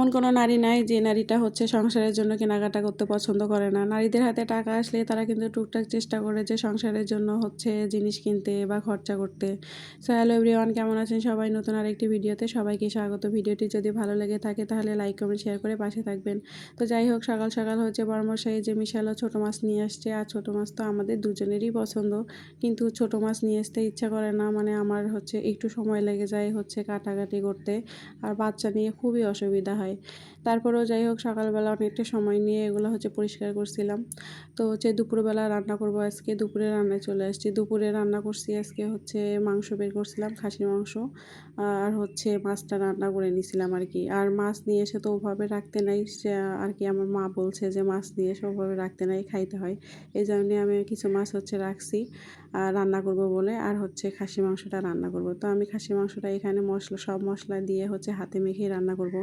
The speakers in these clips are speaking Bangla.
এমন কোনো নারী নাই যে নারীটা হচ্ছে সংসারের জন্য কেনাকাটা করতে পছন্দ করে না। নারীদের হাতে টাকা আসলে তারা কিন্তু টুকটাক চেষ্টা করে যে সংসারের জন্য হচ্ছে জিনিস কিনতে বা খরচা করতে। সো হ্যালো এভরিওয়ান, কেমন আছেন সবাই? নতুন আরেকটি ভিডিওতে সবাইকে স্বাগত। ভিডিওটি যদি ভালো লেগে থাকে তাহলে লাইক কমেন্ট শেয়ার করে পাশে থাকবেন। তো যাই হোক, সকাল সকাল হচ্ছে বড়মশাই যে মিশালো ছোটো মাছ নিয়ে আসছে, আর ছোটো মাছ তো আমাদের দুজনেরই পছন্দ, কিন্তু ছোটো মাছ নিয়ে আসতে ইচ্ছা করে না। মানে আমার হচ্ছে একটু সময় লেগে যায় হচ্ছে কাটাকাটি করতে, আর বাচ্চা নিয়ে খুবই অসুবিধা হয়। তারপরেও যাই হোক, সকালবেলা অনেকটা সময় নিয়ে এগুলো হচ্ছে পরিষ্কার করছিলাম। তো হচ্ছে দুপুরবেলা রান্না করব আজকে। দুপুরে রান্নায় চলে আসছি। দুপুরে রান্না করছি আজকে হচ্ছে মাংস বের করছিলাম, খাসির মাংস, আর হচ্ছে মাছটা রান্না করে নিছিলাম আর কি। আর মাছ নিয়ে এসে তো ওভাবে রাখতে নাই, আর কি আমার মা বলছে যে মাছ নিয়ে এসে ওভাবে রাখতে নাই, খাইতে হয়। এই জন্যে আমি কিছু মাছ হচ্ছে রাখছি রান্না করব বলে, আর হচ্ছে খাসি মাংসটা রান্না করব। তো আমি খাসি মাংসটা এখানে সব মশলা দিয়ে হচ্ছে হাতে মেখে রান্না করব।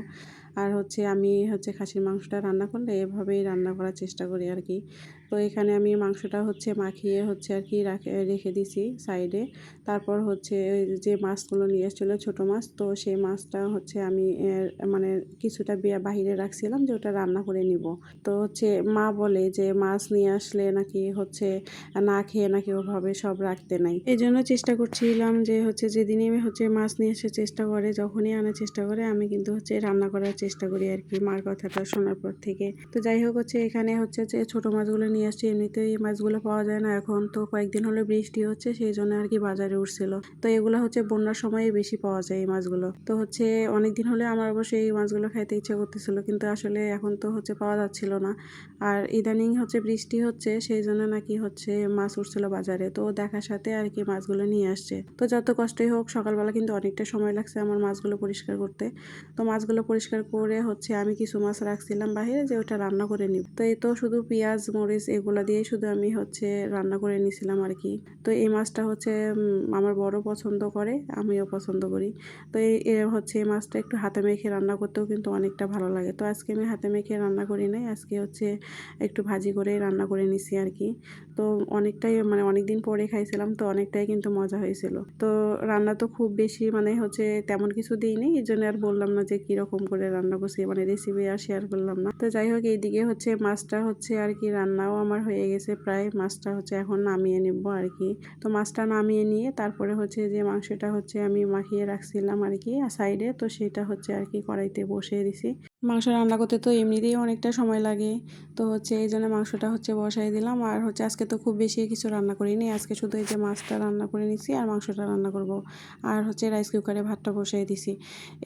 আর হচ্ছে আমি হচ্ছে খাসির মাংসটা রান্না করলে এভাবেই রান্না করার চেষ্টা করি আর কি। তো এখানে আমি মাংসটা হচ্ছে মাখিয়ে হচ্ছে আর কি রেখে দিছি সাইডে। তারপর হচ্ছে ওই যে মাছগুলো নিয়ে এসেছিলো ছোটো মাছ, তো সেই মাছটা হচ্ছে আমি মানে কিছুটা বাহিরে রাখছিলাম যে ওটা রান্না করে নিব। তো হচ্ছে মা বলে যে মাছ নিয়ে আসলে নাকি হচ্ছে না খেয়ে নাকি ওভাবে সব রাখতে নাই। এই জন্য চেষ্টা করছিলাম যে হচ্ছে যেদিনই হচ্ছে মাছ নিয়ে এসে চেষ্টা করে, যখনই আনার চেষ্টা করে, আমি কিন্তু হচ্ছে রান্না করার চেষ্টা করি আর কি, মার কথাটা শোনার পর থেকে। তো যাই হোক, হচ্ছে এখানে হচ্ছে যে ছোটো মাছগুলো নিয়ে আসছি। এমনিতেই এই মাছগুলো পাওয়া যায় না এখন, তো কয়েকদিন হলো বৃষ্টি হচ্ছে, সেই জন্য আর কি বাজারে উঠছিল। তো এগুলো হচ্ছে বন্যার সময়ে বেশি পাওয়া যায় এই মাছগুলো। তো হচ্ছে অনেকদিন হলে আমার অবশ্যই এই মাছগুলো খাইতে ইচ্ছা করতেছিল, কিন্তু আসলে এখন তো হচ্ছে পাওয়া যাচ্ছিল না। আর ইদানিং হচ্ছে বৃষ্টি হচ্ছে, সেই জন্য নাকি হচ্ছে মাছ উঠছিল বাজারে। তো দেখার সাথে আর কি মাছগুলো নিয়ে আসছে। তো যত কষ্টই হোক, সকালবেলা কিন্তু অনেকটা সময় লাগছে আমার মাছগুলো পরিষ্কার করতে। তো মাছগুলো পরিষ্কার করে হচ্ছে আমি কিছু মাছ রাখছিলাম বাহিরে যে ওটা রান্না করে নিব। তো এই তো শুধু পেঁয়াজ মরিচ এগুলো দিয়েই শুধু আমি হচ্ছে রান্না করে নিছিলাম আর কি। তো এই মাছটা হচ্ছে আমার বড় পছন্দ করে, আমিও পছন্দ করি। তো হচ্ছে এই মাছটা একটু হাতে মেখে রান্না করতেও কিন্তু অনেকটা ভালো লাগে। তো আজকে আমি হাতে মেখে রান্না করি নাই, আজকে হচ্ছে একটু ভাজি করে রান্না করে নিছি আর কি। তো অনেকটাই মানে অনেক দিন পরে খাইছিলাম, তো অনেকটাই কিন্তু মজা হয়েছিল। তো রান্না তো খুব বেশি মানে হচ্ছে তেমন কিছু দিইনি, এই জন্য আর বললাম না যে কীরকম করে রান্না করছি, মানে রেসিপি আর শেয়ার করলাম না। তো যাই হোক, এইদিকে হচ্ছে মাছটা হচ্ছে আর কি রান্নাও আমার হয়ে গেছে প্রায়। মাছটা হচ্ছে এখন নামিয়ে নিব আর কি। তো মাছটা নামিয়ে নিয়ে তারপরে হচ্ছে যে মাংসটা হচ্ছে আমি মাখিয়ে রাখছিলাম আর কি সাইডে, তো সেটা হচ্ছে আর কি কড়াইতে বসিয়ে দিছি। মাংস রান্না করতে তো এমনিতেই অনেকটা সময় লাগে, তো হচ্ছে এই জন্য মাংসটা হচ্ছে বসাই দিলাম। আর হচ্ছে আজকে তো খুব বেশি কিছু রান্না করিনি, আজকে শুধু এই যে মাছটা রান্না করে নিছি আর মাংসটা রান্না করব। আর হচ্ছে রাইস কুকারে ভাতটা বসাই দিছি।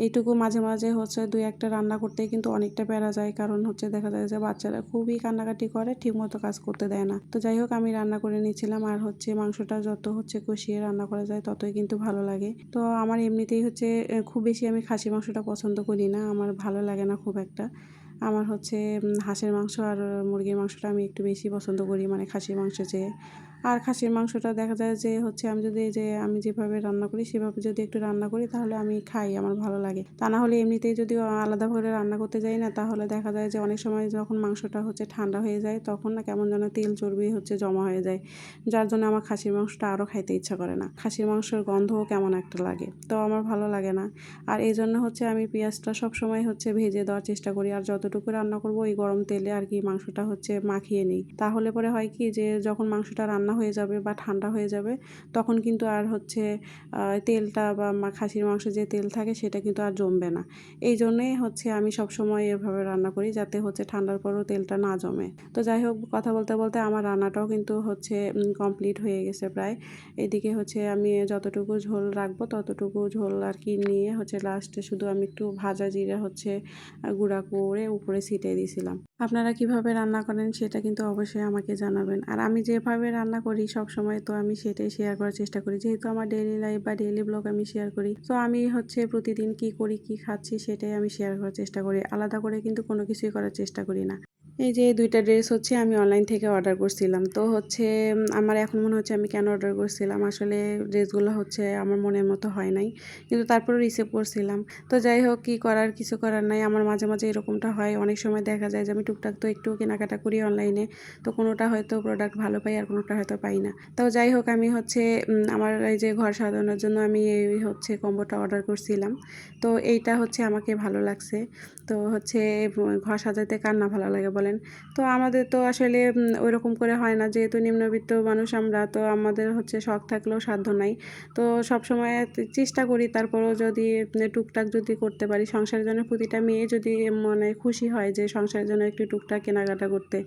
এইটুকু মাঝে মাঝে হচ্ছে দুই একটা রান্না করতেই কিন্তু অনেকটা প্যারা যায়, কারণ হচ্ছে দেখা যায় যে বাচ্চারা খুবই কান্নাকাটি করে, ঠিকমতো কাজ করতে দেয় না। তো যাই হোক, আমি রান্না করে নিয়েছিলাম। আর হচ্ছে মাংসটা যত হচ্ছে কষিয়ে রান্না করা যায় ততই কিন্তু ভালো লাগে। তো আমার এমনিতেই হচ্ছে খুব বেশি আমি খাসি মাংসটা পছন্দ করি না, আমার ভালো লাগে না খুব একটা। আমার হচ্ছে হাঁসের মাংস আর মুরগির মাংসটা আমি একটু বেশি পছন্দ করি, মানে খাসির মাংস চেয়ে। আর খাসির মাংসটা দেখা যায় যে হচ্ছে আমি যদি আমি যেভাবে রান্না করি সেভাবে যদি একটু রান্না করি তাহলে আমি খাই, আমার ভালো লাগে। তা না হলে এমনিতেই যদি আলাদাভাবে রান্না করতে যাই না, তাহলে দেখা যায় যে অনেক সময় যখন মাংসটা হচ্ছে ঠান্ডা হয়ে যায় তখন না কেমন যেন তেল চর্বি হচ্ছে জমা হয়ে যায়, যার জন্য আমার খাসির মাংসটা আরও খাইতে ইচ্ছা করে না। খাসির মাংসের গন্ধও কেমন একটা লাগে, তো আমার ভালো লাগে না। আর এই জন্য হচ্ছে আমি পেঁয়াজটা সবসময় হচ্ছে ভেজে দেওয়ার চেষ্টা করি, আর যতটুকু রান্না করব ওই গরম তেলে আর কি মাংসটা হচ্ছে মাখিয়ে নিই। তাহলে পরে হয় কি যে যখন মাংসটা রান্না হয়ে যাবে বা ঠান্ডা হয়ে যাবে, তখন কিন্তু আর হচ্ছে তেলটা বা খাসির মাংসে যে তেল থাকে সেটা কিন্তু আর জমবে না। এই জন্যেই হচ্ছে আমি সবসময় এভাবে রান্না করি, যাতে হচ্ছে ঠান্ডার পরও তেলটা না জমে। তো যাই হোক, কথা বলতে বলতে আমার রান্নাটাও কিন্তু হচ্ছে কমপ্লিট হয়ে গেছে প্রায়। এদিকে হচ্ছে আমি যতটুকু ঝোল রাখবো ততটুকু ঝোল আর কি নিয়ে হচ্ছে লাস্টে শুধু আমি একটু ভাজা জিরা হচ্ছে গুঁড়া করে উপরে ছিটিয়ে দিয়েছিলাম। আপনারা কিভাবে রান্না করেন সেটা কিন্তু অবশ্যই আমাকে জানাবেন। আর আমি যেভাবে রান্না করি সব সময়, তো আমি সেটাই শেয়ার করার চেষ্টা করি, যেহেতু আমার ডেইলি লাইফ বা ডেইলি ব্লগ আমি শেয়ার করি। তো আমি হচ্ছে প্রতিদিন কি করি কি খাচ্ছি সেটাই আমি শেয়ার করার চেষ্টা করি, আলাদা করে কিন্তু কোনো কিছুই করার চেষ্টা করি না। এই যে ২টা ড্রেস হচ্ছে আমি অনলাইন থেকে অর্ডার করছিলাম। তো হচ্ছে আমার এখন মনে হচ্ছে আমি কেন অর্ডার করছিলাম। আসলে ড্রেসগুলো হচ্ছে আমার মনের মতো হয় নাই। কিন্তু তারপরেও রিসিভ করছিলাম। তো যাই হোক কি করার, কিছু করার নাই। আমার মাঝে, মাঝে এরকমটা হয়। অনেক সময় দেখা যায় যে আমি টুকটাক তো একটু কেনাকাটা করি অনলাইনে। তো কোনোটা হয়তো প্রোডাক্ট ভালো পাই আর কোনোটা হয়তো পাই না। তো যাই হোক আমি হচ্ছে আমার এই যে ঘর সাজানোর জন্য আমি এই হচ্ছে কম্বোটা অর্ডার করছিলাম। তো এইটা হচ্ছে আমাকে ভালো লাগছে। তো হচ্ছে ঘর সাজাতে কার না ভালো লাগে বলেন? তো আমাদের তো আসলে ওইরকম করে হয় না, যেহেতু নিম্নবিত্ত মানুষ আমরা, তো আমাদের হচ্ছে শখ থাকলেও সাধ্য নাই। তো সবসময় চেষ্টা করি, তারপরেও যদি টুকটাক যদি করতে পারি সংসারের জন্য, প্রতিটা মেয়ে যদি মানে খুশি হয় যে সংসারের জন্য একটু টুকটাক কেনাকাটা করতে।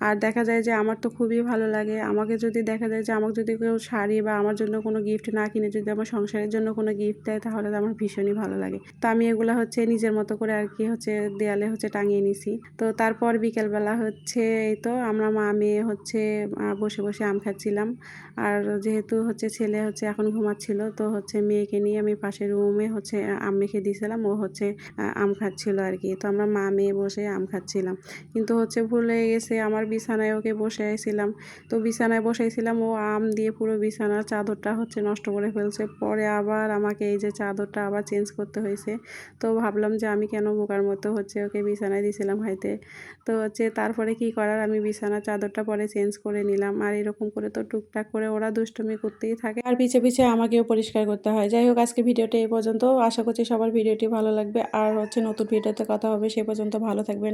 আর দেখা যায় যে আমার তো খুবই ভালো লাগে, আমাকে যদি দেখা যায় যে আমাকে যদি কেউ শাড়ি বা আমার জন্য কোনো গিফট না কিনে যদি আমার সংসারের জন্য কোনো গিফট দেয়, তাহলে তো আমার ভীষণই ভালো লাগে। তো আমি এগুলো হচ্ছে নিজের মতো করে আর কি হচ্ছে দেয়ালে হচ্ছে টাঙিয়ে নিছি। তো তারপর বিকেলবেলা হচ্ছে এই তো আমরা মা মেয়ে হচ্ছে বসে বসে আম খাচ্ছিলাম। আর যেহেতু হচ্ছে ছেলে হচ্ছে এখন ঘুমাচ্ছিল, তো হচ্ছে মেয়েকে নিয়ে আমি পাশের রুমে হচ্ছে আম মেখে দিয়েছিলাম, ও হচ্ছে আম খাচ্ছিল আর কি। তো আমরা মা মেয়ে বসে আম খাচ্ছিলাম, কিন্তু হচ্ছে ভুল হয়ে গেছে, আমার বিছানায় ওকে বসাইছিলাম। তো বিছানায় বসাইছিলাম, ও আম দিয়ে পুরো বিছানার চাদরটা হচ্ছে নষ্ট করে ফেলছে। পরে আবার আমাকে এই যে চাদরটা আবার চেঞ্জ করতে হয়েছে। তো ভাবলাম যে আমি কেন বোকার মতো হচ্ছে ওকে বিছানায় দিয়েছিলাম খাইতে। তো হচ্ছে তারপরে কি করার, আমি বিছানার চাদরটা পরে চেঞ্জ করে নিলাম। আর এরকম করে তো টুকটাক করে ওরা দুষ্টুমি করতেই থাকে, আর পিছে পিছে আমাকেও পরিষ্কার করতে হয়। যাই হোক আজকে ভিডিওটা এই পর্যন্ত। আশা করছি সবার ভিডিওটি ভালো লাগবে, আর হচ্ছে নতুন ভিডিওতে কথা হবে। সে পর্যন্ত ভালো থাকবেন।